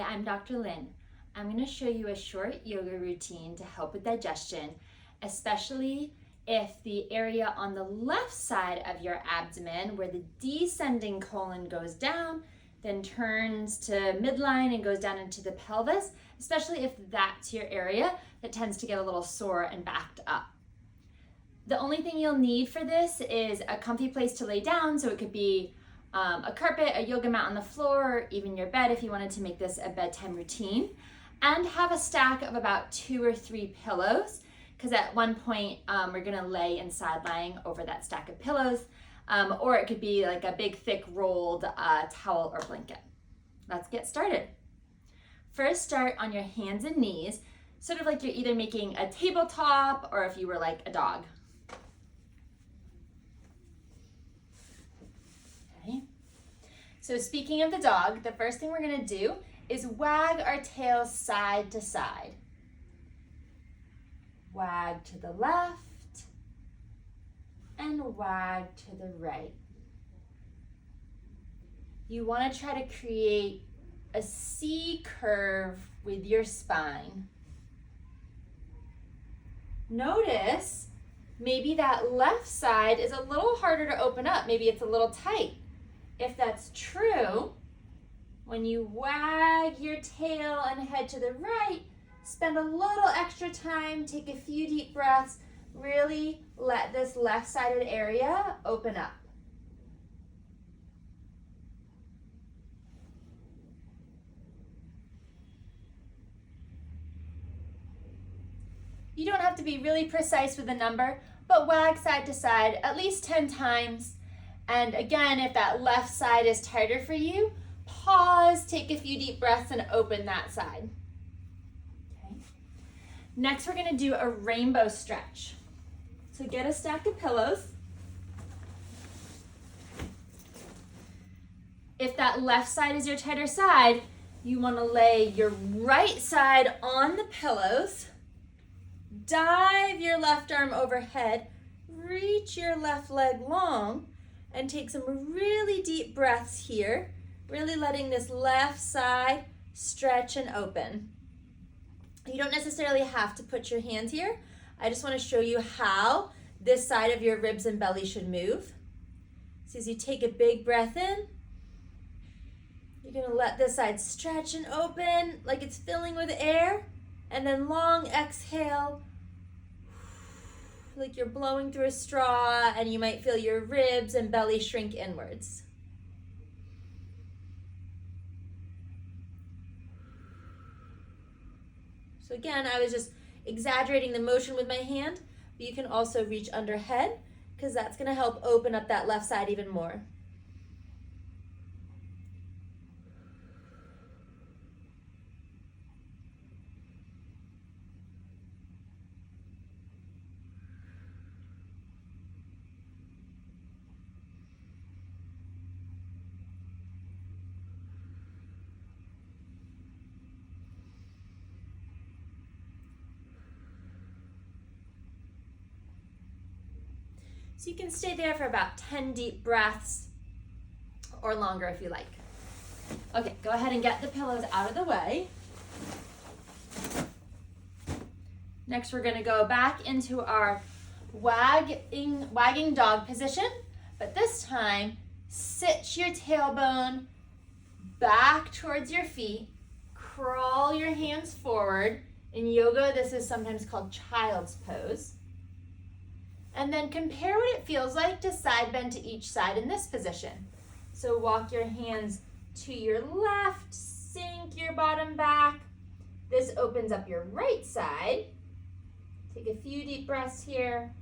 I'm Dr. Lynn. I'm going to show you a short yoga routine to help with digestion, especially if the area on the left side of your abdomen where the descending colon goes down, then turns to midline and goes down into the pelvis, especially if that's your area that tends to get a little sore and backed up. The only thing you'll need for this is a comfy place to lay down, so it could be a carpet, a yoga mat on the floor, or even your bed if you wanted to make this a bedtime routine, and have a stack of about 2 or 3 pillows, because at one point we're gonna lay and side lying over that stack of pillows, or it could be like a big thick rolled towel or blanket. Let's get started. First, start on your hands and knees, sort of like you're either making a tabletop or if you were like a dog. Okay. So speaking of the dog, the first thing we're gonna do is wag our tail side to side. Wag to the left and wag to the right. You want to try to create a C curve with your spine. Notice maybe that left side is a little harder to open up. Maybe it's a little tight. If that's true, when you wag your tail and head to the right, spend a little extra time, take a few deep breaths, really let this left-sided area open up. You don't have to be really precise with the number, but wag side to side at least 10 times. And again, if that left side is tighter for you, pause, take a few deep breaths, and open that side. Okay. Next, we're gonna do a rainbow stretch. So get a stack of pillows. If that left side is your tighter side, you wanna lay your right side on the pillows, dive your left arm overhead, reach your left leg long, and take some really deep breaths here, really letting this left side stretch and open. You don't necessarily have to put your hands here. I just want to show you how this side of your ribs and belly should move. So as you take a big breath in, you're going to let this side stretch and open like it's filling with air, and then long exhale, like you're blowing through a straw, and you might feel your ribs and belly shrink inwards. So again, I was just exaggerating the motion with my hand, but you can also reach under head, because that's going to help open up that left side even more. So you can stay there for about 10 deep breaths or longer if you like. Okay, go ahead and get the pillows out of the way. Next, we're gonna go back into our wagging dog position, but this time, sit your tailbone back towards your feet, crawl your hands forward. In yoga, this is sometimes called child's pose. And then compare what it feels like to side bend to each side in this position. So walk your hands to your left, sink your bottom back. This opens up your right side. Take a few deep breaths here.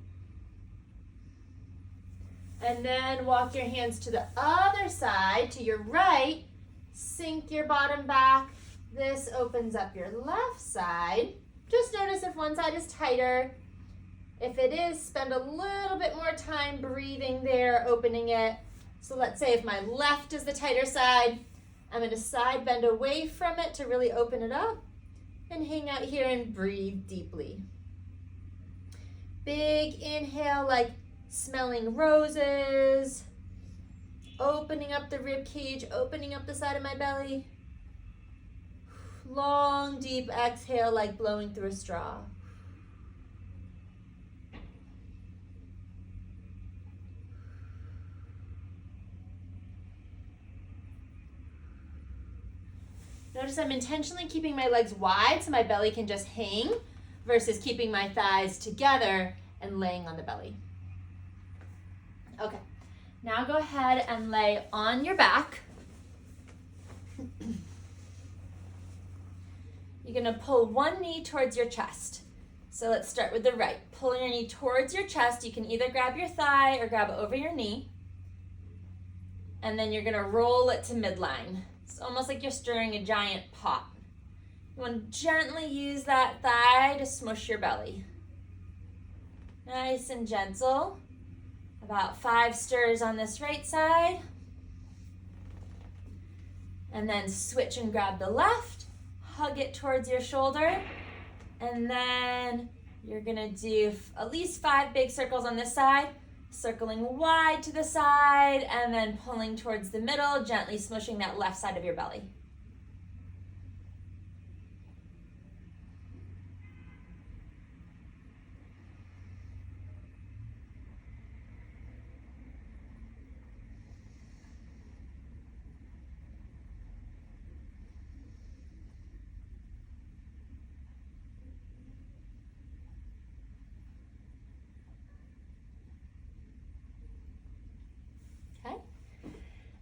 And then walk your hands to the other side, to your right, sink your bottom back. This opens up your left side. Just notice if one side is tighter. If it is, spend a little bit more time breathing there, opening it. So let's say if my left is the tighter side, I'm going to side bend away from it to really open it up and hang out here and breathe deeply. Big inhale, like smelling roses, opening up the rib cage, opening up the side of my belly. Long, deep exhale like blowing through a straw. Notice I'm intentionally keeping my legs wide so my belly can just hang versus keeping my thighs together and laying on the belly. Okay, now go ahead and lay on your back. You're gonna pull one knee towards your chest. So let's start with the right. Pull your knee towards your chest. You can either grab your thigh or grab over your knee. And then you're gonna roll it to midline. It's almost like you're stirring a giant pot. You wanna gently use that thigh to smush your belly. Nice and gentle. About 5 stirs on this right side. And then switch and grab the left. Hug it towards your shoulder. And then you're gonna do at least 5 big circles on this side, circling wide to the side, and then pulling towards the middle, gently smushing that left side of your belly.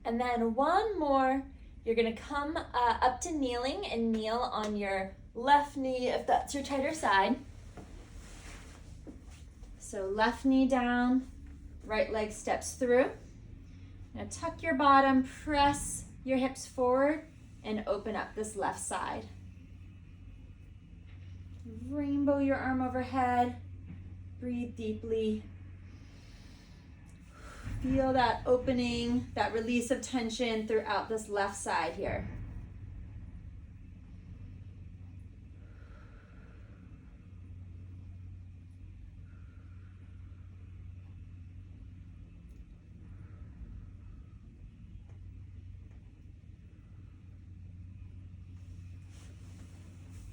And then one more, you're gonna come up to kneeling and kneel on your left knee if that's your tighter side. So left knee down, right leg steps through. Now tuck your bottom, press your hips forward, and open up this left side. Rainbow your arm overhead, breathe deeply. Feel that opening, that release of tension throughout this left side here.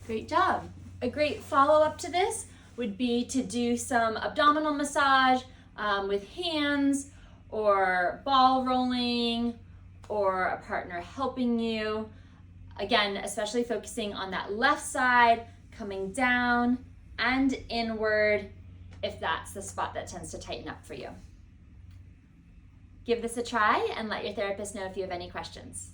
Great job. A great follow-up to this would be to do some abdominal massage with hands, or ball rolling, or a partner helping you. Again, especially focusing on that left side, coming down and inward if that's the spot that tends to tighten up for you. Give this a try and let your therapist know if you have any questions.